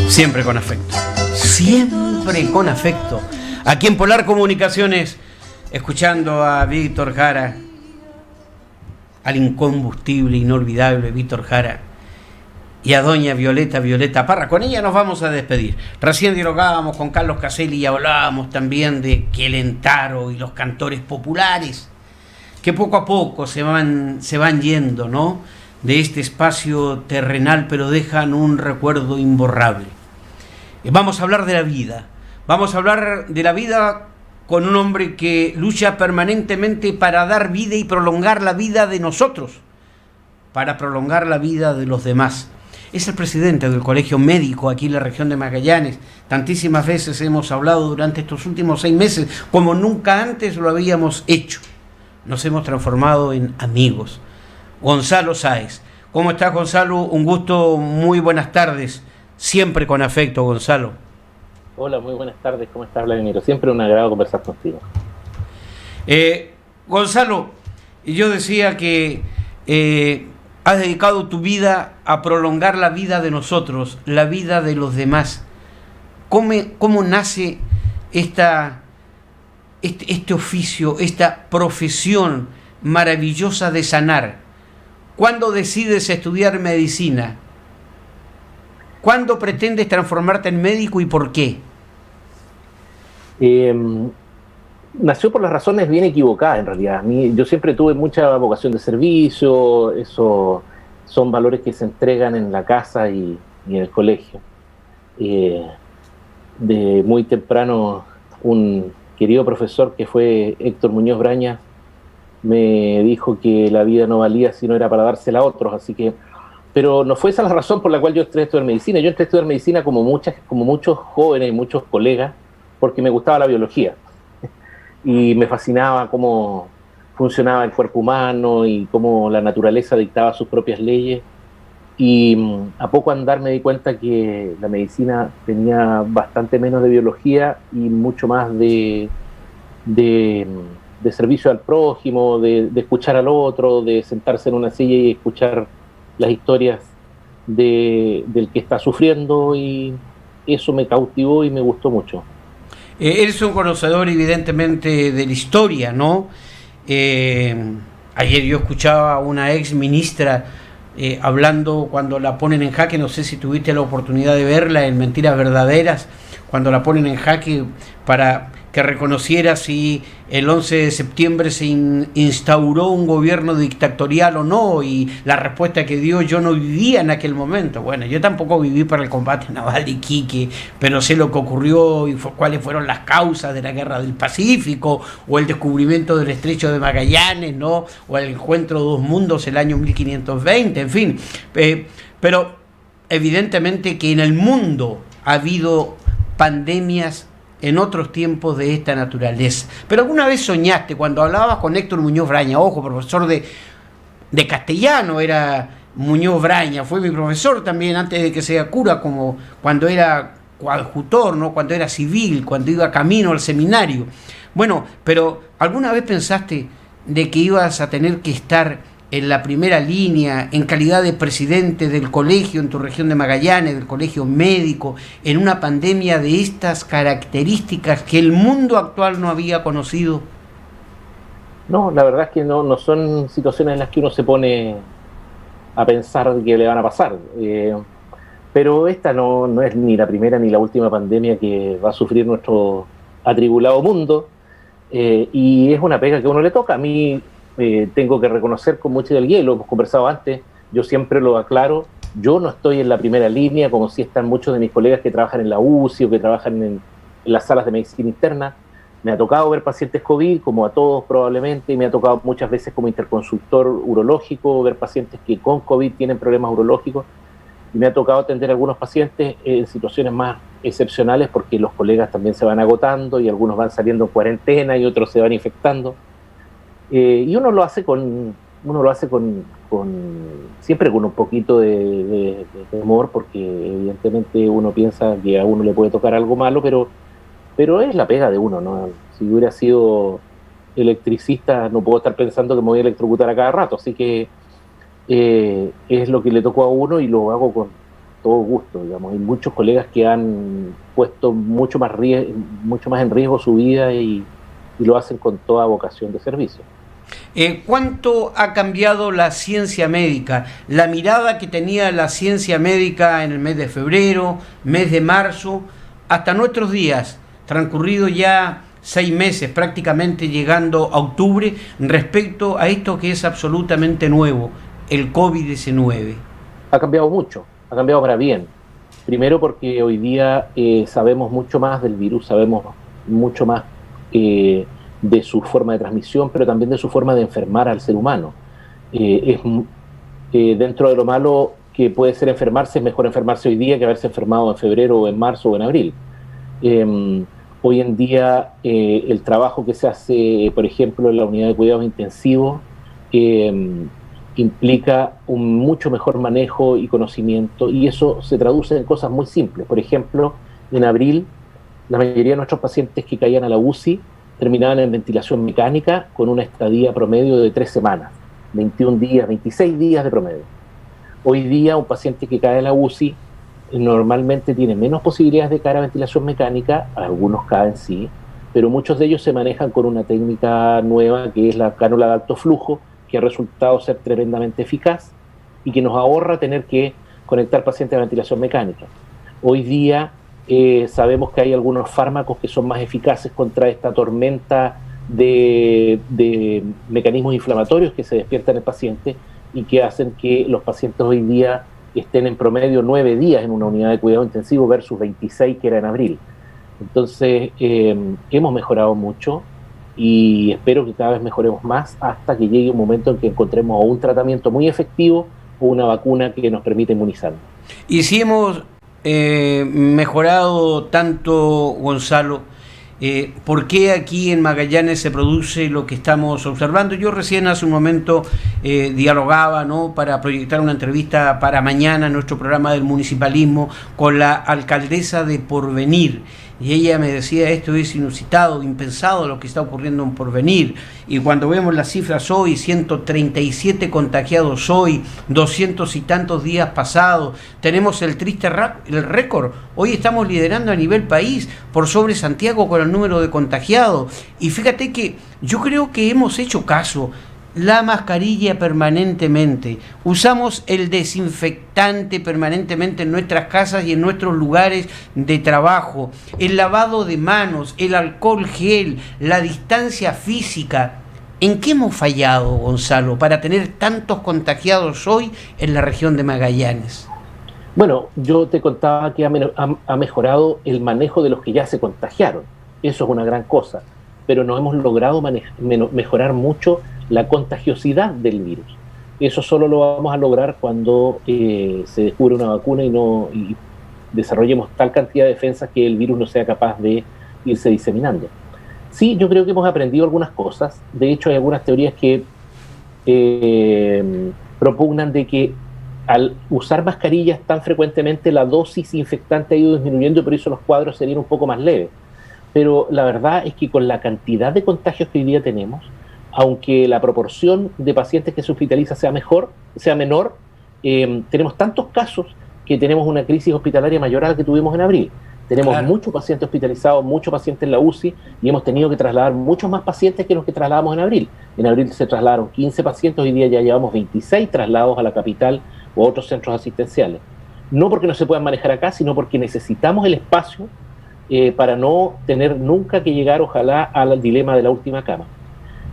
Siempre con afecto. Siempre con afecto. Aquí en Polar Comunicaciones, escuchando a Víctor Jara, al incombustible, inolvidable Víctor Jara, y a doña Violeta Parra. Con ella nos vamos a despedir. Recién dialogábamos con Carlos Caselli y hablábamos también de que el Entaro y los cantores populares, que poco a poco se van yendo, ¿no?, de este espacio terrenal, pero dejan un recuerdo imborrable. Vamos a hablar de la vida. Vamos a hablar de la vida con un hombre que lucha permanentemente para dar vida y prolongar la vida de nosotros, para prolongar la vida de los demás. Es el presidente del Colegio Médico aquí en la región de Magallanes. Tantísimas veces hemos hablado durante estos últimos 6 meses, como nunca antes lo habíamos hecho. Nos hemos transformado en amigos. Gonzalo Sáez. ¿Cómo estás, Gonzalo? Un gusto, muy buenas tardes. Siempre con afecto, Gonzalo. Hola, muy buenas tardes. ¿Cómo estás, Vladimiro? Siempre un agrado conversar contigo. Gonzalo, yo decía que has dedicado tu vida a prolongar la vida de nosotros, la vida de los demás. ¿Cómo nace este oficio, esta profesión maravillosa de sanar? ¿Cuándo decides estudiar medicina? ¿Cuándo pretendes transformarte en médico y por qué? Nació por las razones bien equivocadas, en realidad. Yo siempre tuve mucha vocación de servicio. Eso son valores que se entregan en la casa y en el colegio. De muy temprano, un querido profesor que fue Héctor Muñoz Braña me dijo que la vida no valía si no era para dársela a otros, así que... Pero no fue esa la razón por la cual yo entré a estudiar medicina. Yo entré a estudiar medicina como muchos jóvenes y muchos colegas, porque me gustaba la biología. Y me fascinaba cómo funcionaba el cuerpo humano y cómo la naturaleza dictaba sus propias leyes. Y a poco andar me di cuenta que la medicina tenía bastante menos de biología y mucho más de servicio al prójimo, de escuchar al otro, de sentarse en una silla y escuchar las historias del que está sufriendo, y eso me cautivó y me gustó mucho. Eres un conocedor evidentemente de la historia, ¿no? Ayer yo escuchaba a una ex ministra hablando cuando la ponen en jaque, no sé si tuviste la oportunidad de verla en Mentiras Verdaderas, cuando la ponen en jaque para que reconociera si el 11 de septiembre se instauró un gobierno dictatorial o no, y la respuesta que dio: yo no vivía en aquel momento. Bueno, yo tampoco viví para el combate naval de Iquique, pero sé lo que ocurrió y cuáles fueron las causas de la Guerra del Pacífico, o el descubrimiento del Estrecho de Magallanes, ¿no?, o el encuentro de dos mundos el año 1520, en fin. Pero evidentemente que en el mundo ha habido pandemias en otros tiempos de esta naturaleza. Pero alguna vez soñaste, cuando hablabas con Héctor Muñoz Braña, ojo, profesor de castellano era Muñoz Braña, fue mi profesor también antes de que sea cura, como cuando era coadjutor, ¿no?, cuando era civil, cuando iba camino al seminario. Bueno, pero ¿alguna vez pensaste de que ibas a tener que estar en la primera línea, en calidad de presidente del colegio en tu región de Magallanes, del Colegio Médico, en una pandemia de estas características que el mundo actual no había conocido? No, la verdad es que no son situaciones en las que uno se pone a pensar que le van a pasar. Pero esta no es ni la primera ni la última pandemia que va a sufrir nuestro atribulado mundo. Y es una pega que a uno le toca. A mí tengo que reconocer con mucha hidalguía, y lo hemos conversado antes, yo siempre lo aclaro, yo no estoy en la primera línea como si están muchos de mis colegas que trabajan en la UCI o que trabajan en las salas de medicina interna. Me ha tocado ver pacientes COVID, como a todos probablemente, y me ha tocado muchas veces como interconsultor urológico ver pacientes que con COVID tienen problemas urológicos, y me ha tocado atender a algunos pacientes en situaciones más excepcionales, porque los colegas también se van agotando y algunos van saliendo en cuarentena y otros se van infectando. Y uno lo hace siempre con un poquito de temor, porque evidentemente uno piensa que a uno le puede tocar algo malo, pero es la pega de uno, ¿no? Si hubiera sido electricista, no puedo estar pensando que me voy a electrocutar a cada rato, así que es lo que le tocó a uno, y lo hago todo gusto, digamos. Hay muchos colegas que han puesto mucho más en riesgo su vida y lo hacen con toda vocación de servicio. ¿Cuánto ha cambiado la ciencia médica? La mirada que tenía la ciencia médica en el mes de febrero, mes de marzo, hasta nuestros días, transcurrido ya 6 meses, prácticamente llegando a octubre, respecto a esto que es absolutamente nuevo, el COVID-19. Ha cambiado mucho, ha cambiado para bien. Primero porque hoy día sabemos mucho más del virus, sabemos mucho más de su forma de transmisión, pero también de su forma de enfermar al ser humano. Dentro de lo malo que puede ser enfermarse, es mejor enfermarse hoy día que haberse enfermado en febrero o en marzo o en abril. Hoy en día el trabajo que se hace, por ejemplo, en la unidad de cuidados intensivos, implica un mucho mejor manejo y conocimiento, y eso se traduce en cosas muy simples. Por ejemplo, en abril, la mayoría de nuestros pacientes que caían a la UCI terminaban en ventilación mecánica con una estadía promedio de 3 semanas, 21 días, 26 días de promedio. Hoy día un paciente que cae a la UCI normalmente tiene menos posibilidades de caer a ventilación mecánica, algunos caen sí, pero muchos de ellos se manejan con una técnica nueva que es la cánula de alto flujo, que ha resultado ser tremendamente eficaz y que nos ahorra tener que conectar pacientes a ventilación mecánica. Hoy día sabemos que hay algunos fármacos que son más eficaces contra esta tormenta de mecanismos inflamatorios que se despiertan en el paciente y que hacen que los pacientes hoy día estén en promedio 9 días en una unidad de cuidado intensivo versus 26 que era en abril. Entonces hemos mejorado mucho y espero que cada vez mejoremos más hasta que llegue un momento en que encontremos un tratamiento muy efectivo o una vacuna que nos permita inmunizarnos. Y si hemos mejorado tanto, Gonzalo, ¿por qué aquí en Magallanes se produce lo que estamos observando? Yo recién hace un momento dialogaba, ¿no?, para proyectar una entrevista para mañana en nuestro programa del municipalismo con la alcaldesa de Porvenir, y ella me decía: esto es inusitado, impensado lo que está ocurriendo en Porvenir. Y cuando vemos las cifras hoy, 137 contagiados hoy, 200 y tantos días pasados, tenemos el triste el récord. Hoy estamos liderando a nivel país por sobre Santiago con el número de contagiados. Y fíjate que yo creo que hemos hecho caso. La mascarilla permanentemente, usamos el desinfectante permanentemente en nuestras casas y en nuestros lugares de trabajo, el lavado de manos, el alcohol gel, la distancia física. ¿En qué hemos fallado, Gonzalo, para tener tantos contagiados hoy en la región de Magallanes? Bueno, yo te contaba que ha mejorado el manejo de los que ya se contagiaron. Eso es una gran cosa, pero no hemos logrado mejorar mucho la contagiosidad del virus. Eso solo lo vamos a lograr cuando se descubre una vacuna y desarrollemos tal cantidad de defensas que el virus no sea capaz de irse diseminando. Sí, yo creo que hemos aprendido algunas cosas. De hecho, hay algunas teorías que propugnan de que al usar mascarillas tan frecuentemente la dosis infectante ha ido disminuyendo y por eso los cuadros serían un poco más leves. Pero la verdad es que con la cantidad de contagios que hoy día tenemos, aunque la proporción de pacientes que se hospitaliza sea menor, tenemos tantos casos que tenemos una crisis hospitalaria mayor a la que tuvimos en abril. Tenemos muchos pacientes hospitalizados, muchos pacientes en la UCI y hemos tenido que trasladar muchos más pacientes que los que trasladamos en abril. En abril se trasladaron 15 pacientes, hoy día ya llevamos 26 traslados a la capital o a otros centros asistenciales. No porque no se puedan manejar acá, sino porque necesitamos el espacio para no tener nunca que llegar, ojalá, al dilema de la última cama.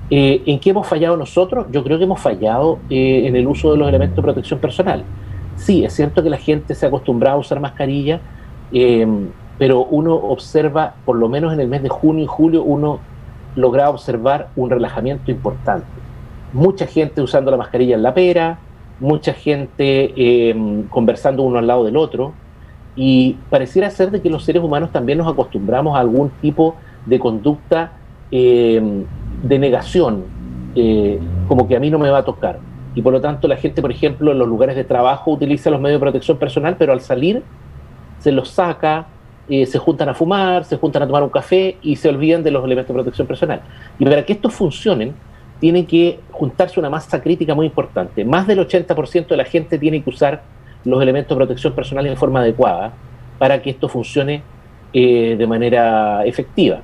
¿En qué hemos fallado nosotros? Yo creo que hemos fallado en el uso de los elementos de protección personal. Sí, es cierto que la gente se ha acostumbrado a usar mascarilla, pero uno observa, por lo menos en el mes de junio y julio, uno logra observar un relajamiento importante. Mucha gente usando la mascarilla en la pera, mucha gente conversando uno al lado del otro, y pareciera ser de que los seres humanos también nos acostumbramos a algún tipo de conducta de negación, como que a mí no me va a tocar. Y por lo tanto la gente, por ejemplo, en los lugares de trabajo utiliza los medios de protección personal, pero al salir se los saca, se juntan a fumar, se juntan a tomar un café y se olvidan de los elementos de protección personal. Y para que estos funcionen, tiene que juntarse una masa crítica muy importante. Más del 80% de la gente tiene que usar los elementos de protección personal en forma adecuada para que esto funcione de manera efectiva.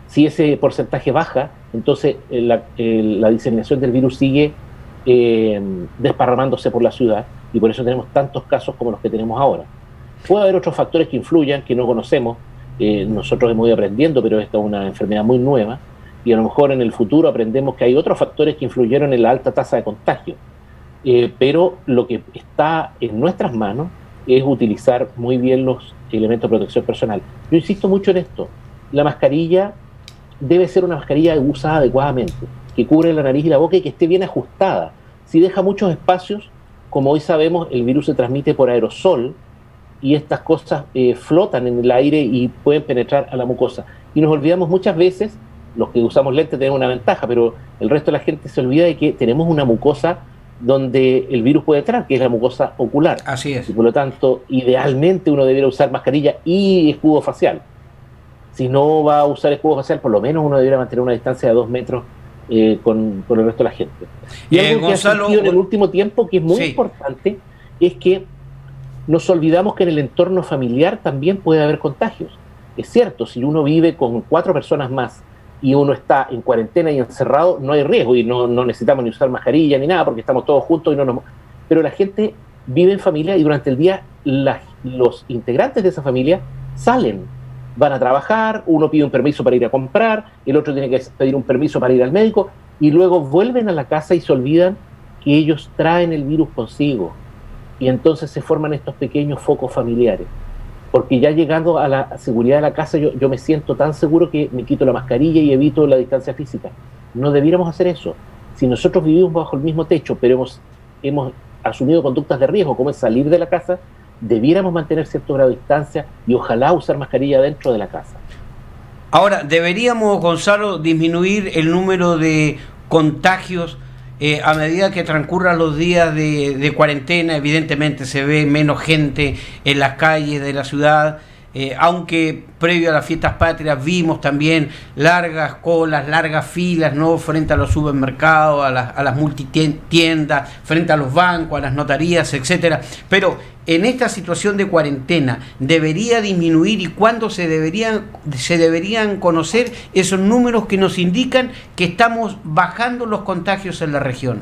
Si ese porcentaje baja, entonces la diseminación del virus sigue desparramándose por la ciudad, y por eso tenemos tantos casos como los que tenemos ahora. Puede haber otros factores que influyan, que no conocemos, nosotros hemos ido aprendiendo, pero esta es una enfermedad muy nueva, y a lo mejor en el futuro aprendemos que hay otros factores que influyeron en la alta tasa de contagio. Pero lo que está en nuestras manos es utilizar muy bien los elementos de protección personal. Yo insisto mucho en esto: la mascarilla debe ser una mascarilla usada adecuadamente, que cubre la nariz y la boca y que esté bien ajustada. Si deja muchos espacios, como hoy sabemos, el virus se transmite por aerosol, y estas cosas flotan en el aire y pueden penetrar a la mucosa. Y nos olvidamos muchas veces, los que usamos lentes tenemos una ventaja, pero el resto de la gente se olvida de que tenemos una mucosa donde el virus puede entrar, que es la mucosa ocular. Así es. Y por lo tanto, idealmente uno debiera usar mascarilla y escudo facial. Si no va a usar escudo facial, por lo menos uno debiera mantener una distancia de 2 metros con el resto de la gente. Y algo Gonzalo, que ha surgido en el último tiempo, que es muy importante, es que nos olvidamos que en el entorno familiar también puede haber contagios. Es cierto, si uno vive con 4 personas más y uno está en cuarentena y encerrado, no hay riesgo, y no necesitamos ni usar mascarilla ni nada, porque estamos todos juntos y no nos... Pero la gente vive en familia, y durante el día los integrantes de esa familia salen, van a trabajar, uno pide un permiso para ir a comprar, el otro tiene que pedir un permiso para ir al médico, y luego vuelven a la casa y se olvidan que ellos traen el virus consigo, y entonces se forman estos pequeños focos familiares. Porque ya llegando a la seguridad de la casa, yo me siento tan seguro que me quito la mascarilla y evito la distancia física. No debiéramos hacer eso. Si nosotros vivimos bajo el mismo techo, pero hemos asumido conductas de riesgo, como es salir de la casa, debiéramos mantener cierto grado de distancia y ojalá usar mascarilla dentro de la casa. Ahora, deberíamos, Gonzalo, disminuir el número de contagios a medida que transcurran los días de cuarentena. Evidentemente se ve menos gente en las calles de la ciudad, aunque previo a las fiestas patrias vimos también largas colas, largas filas, ¿no?, frente a los supermercados, a las multitiendas, frente a los bancos, a las notarías, etcétera. Pero en esta situación de cuarentena, ¿debería disminuir, y cuándo se deberían conocer esos números que nos indican que estamos bajando los contagios en la región?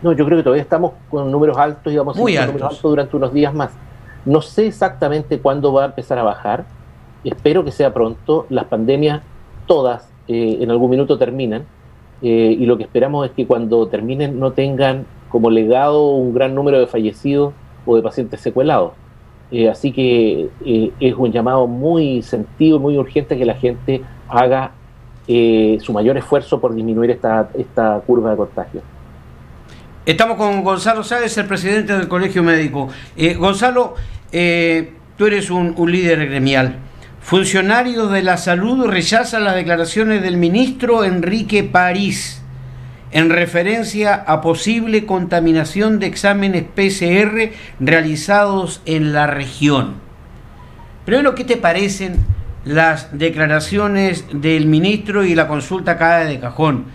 No, yo creo que todavía estamos con números altos, y vamos a seguir con números altos durante unos días más. No sé exactamente cuándo va a empezar a bajar, espero que sea pronto. Las pandemias todas en algún minuto terminan, y lo que esperamos es que cuando terminen no tengan como legado un gran número de fallecidos o de pacientes secuelados. Así que es un llamado muy sentido, muy urgente, que la gente haga su mayor esfuerzo por disminuir esta curva de contagio. Estamos con Gonzalo Sáez, el presidente del Colegio Médico. Gonzalo, tú eres un líder gremial. Funcionarios de la salud rechazan las declaraciones del ministro Enrique París en referencia a posible contaminación de exámenes PCR realizados en la región. Primero, ¿qué te parecen las declaraciones del ministro y la consulta cae de cajón?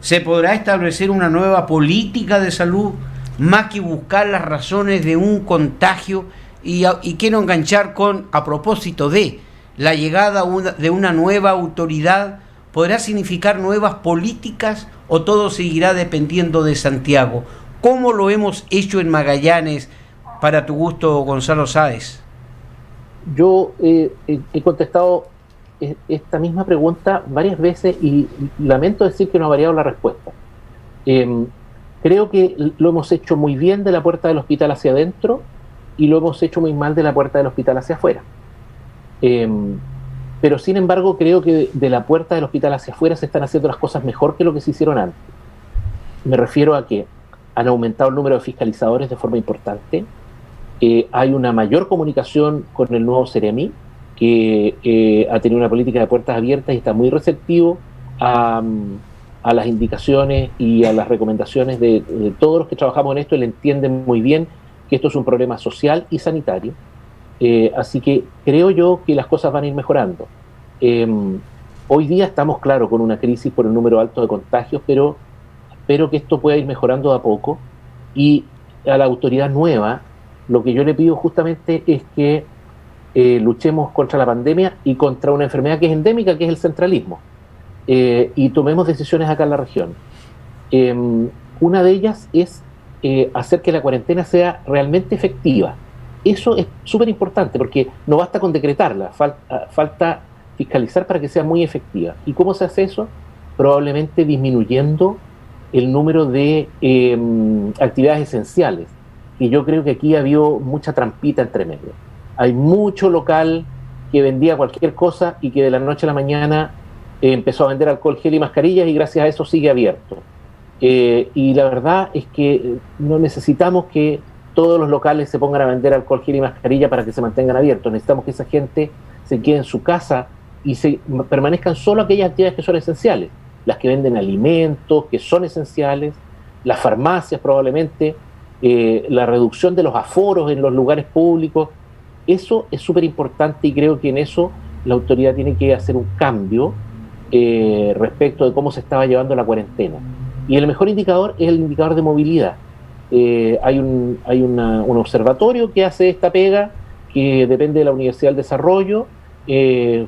¿Se podrá establecer una nueva política de salud más que buscar las razones de un contagio? Y quiero enganchar con, a propósito de la llegada de una nueva autoridad, ¿podrá significar nuevas políticas o todo seguirá dependiendo de Santiago? ¿Cómo lo hemos hecho en Magallanes, para tu gusto, Gonzalo Sáez? Yo he contestado esta misma pregunta varias veces y lamento decir que no ha variado la respuesta. Creo que lo hemos hecho muy bien de la puerta del hospital hacia adentro y lo hemos hecho muy mal de la puerta del hospital hacia afuera. Pero sin embargo creo que de la puerta del hospital hacia afuera se están haciendo las cosas mejor que lo que se hicieron antes. Me refiero a que han aumentado el número de fiscalizadores de forma importante, hay una mayor comunicación con el nuevo Seremi, que ha tenido una política de puertas abiertas y está muy receptivo a las indicaciones y a las recomendaciones de todos los que trabajamos en esto. Él entiende muy bien que esto es un problema social y sanitario, así que creo yo que las cosas van a ir mejorando. Hoy día estamos, claro, con una crisis por el número alto de contagios, pero espero que esto pueda ir mejorando de a poco, y a la autoridad nueva lo que yo le pido justamente es que luchemos contra la pandemia y contra una enfermedad que es endémica, que es el centralismo, y tomemos decisiones acá en la región. Una de ellas es hacer que la cuarentena sea realmente efectiva. Eso es súper importante porque no basta con decretarla, falta fiscalizar para que sea muy efectiva. ¿Y cómo se hace eso? Probablemente disminuyendo el número de actividades esenciales, y yo creo que aquí ha habido mucha trampita entre medio. Hay mucho local que vendía cualquier cosa y que de la noche a la mañana empezó a vender alcohol gel y mascarillas, y gracias a eso sigue abierto. Y la verdad es que no necesitamos que todos los locales se pongan a vender alcohol gel y mascarilla para que se mantengan abiertos. Necesitamos que esa gente se quede en su casa y permanezcan solo aquellas actividades que son esenciales, las que venden alimentos, que son esenciales, las farmacias probablemente, la reducción de los aforos en los lugares públicos. Eso es súper importante, y creo que en eso la autoridad tiene que hacer un cambio respecto de cómo se estaba llevando la cuarentena. Y el mejor indicador es el indicador de movilidad. Hay un observatorio que hace esta pega, que depende de la Universidad del Desarrollo,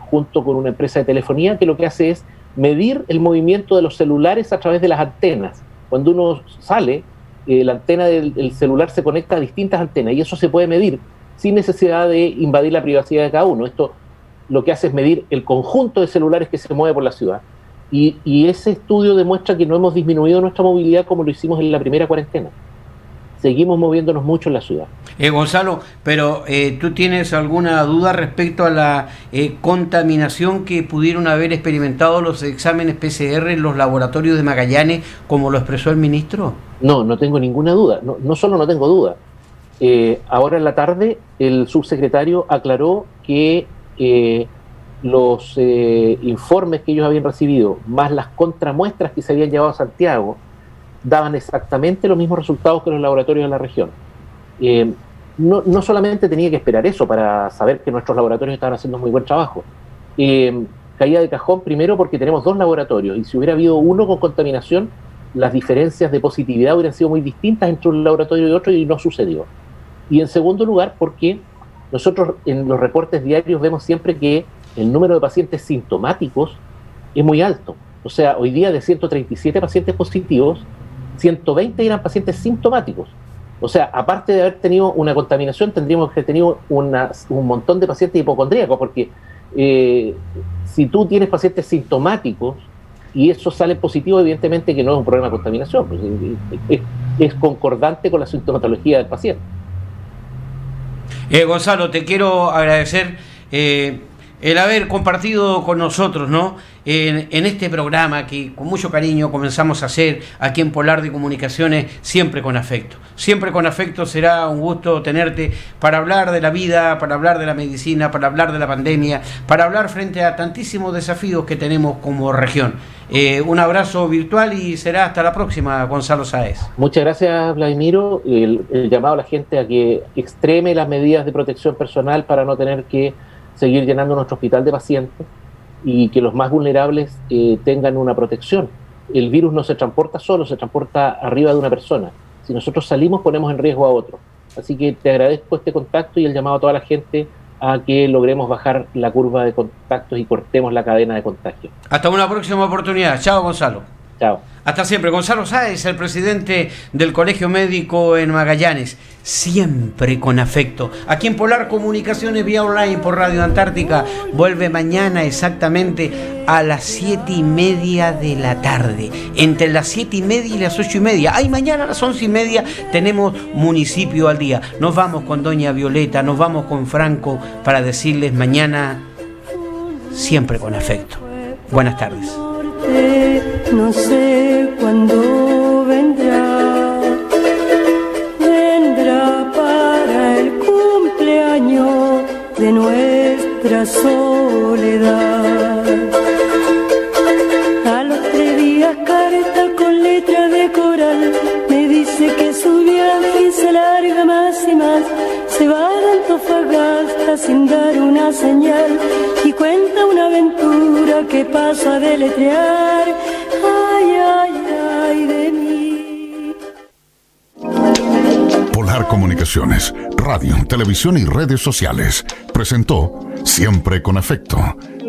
junto con una empresa de telefonía, que lo que hace es medir el movimiento de los celulares a través de las antenas. Cuando uno sale, la antena del celular se conecta a distintas antenas, y eso se puede medir sin necesidad de invadir la privacidad de cada uno. Esto lo que hace es medir el conjunto de celulares que se mueve por la ciudad. Y ese estudio demuestra que no hemos disminuido nuestra movilidad como lo hicimos en la primera cuarentena. Seguimos moviéndonos mucho en la ciudad. Gonzalo, pero ¿tú tienes alguna duda respecto a la contaminación que pudieron haber experimentado los exámenes PCR en los laboratorios de Magallanes, como lo expresó el ministro? No tengo ninguna duda. No solo no tengo duda. Ahora en la tarde el subsecretario aclaró que los informes que ellos habían recibido, más las contramuestras que se habían llevado a Santiago, daban exactamente los mismos resultados que los laboratorios de la región. No solamente tenía que esperar eso para saber que nuestros laboratorios estaban haciendo muy buen trabajo. Caía de cajón primero porque tenemos 2 laboratorios, y si hubiera habido uno con contaminación, las diferencias de positividad hubieran sido muy distintas entre un laboratorio y otro, y no sucedió. Y en segundo lugar, porque nosotros en los reportes diarios vemos siempre que el número de pacientes sintomáticos es muy alto. O sea, hoy día de 137 pacientes positivos, 120 eran pacientes sintomáticos. O sea, aparte de haber tenido una contaminación, tendríamos que tener un montón de pacientes hipocondríacos, porque si tú tienes pacientes sintomáticos y eso sale positivo, evidentemente que no es un problema de contaminación, pues es concordante con la sintomatología del paciente. Gonzalo, te quiero agradecer el haber compartido con nosotros, ¿no? En este programa que con mucho cariño comenzamos a hacer aquí en Polar de Comunicaciones, siempre con afecto. Siempre con afecto. Será un gusto tenerte para hablar de la vida, para hablar de la medicina, para hablar de la pandemia, para hablar frente a tantísimos desafíos que tenemos como región. Un abrazo virtual y será hasta la próxima, Gonzalo Sáez. Muchas gracias, Vladimiro. El llamado a la gente a que extreme las medidas de protección personal para no tener que seguir llenando nuestro hospital de pacientes, y que los más vulnerables tengan una protección. El virus no se transporta solo, se transporta arriba de una persona. Si nosotros salimos, ponemos en riesgo a otro. Así que te agradezco este contacto y el llamado a toda la gente a que logremos bajar la curva de contactos y cortemos la cadena de contagio. Hasta una próxima oportunidad. Chao, Gonzalo. Chao. Hasta siempre. Gonzalo Sáez, el presidente del Colegio Médico en Magallanes, siempre con afecto. Aquí en Polar Comunicaciones vía online por Radio Antártica. Vuelve mañana exactamente a las 7:30 de la tarde. Entre las 7:30 y las 8:30. Ay, mañana a las 11:30 tenemos Municipio al Día. Nos vamos con doña Violeta, nos vamos con Franco para decirles mañana siempre con afecto. Buenas tardes. No sé cuándo vendrá para el cumpleaños de nuestra soledad. A los 3 días carta con letra de coral, me dice que su viaje se larga más y más, se va de Antofagasta sin dar una señal, y cuenta una aventura que pasa a deletrear. Ay, ay, ay de mí. Polar Radar Comunicaciones, radio, televisión y redes sociales, presentó Siempre con Afecto.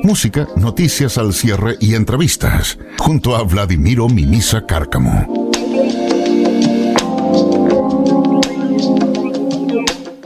Música, noticias al cierre y entrevistas, junto a Vladimiro Mimisa Cárcamo.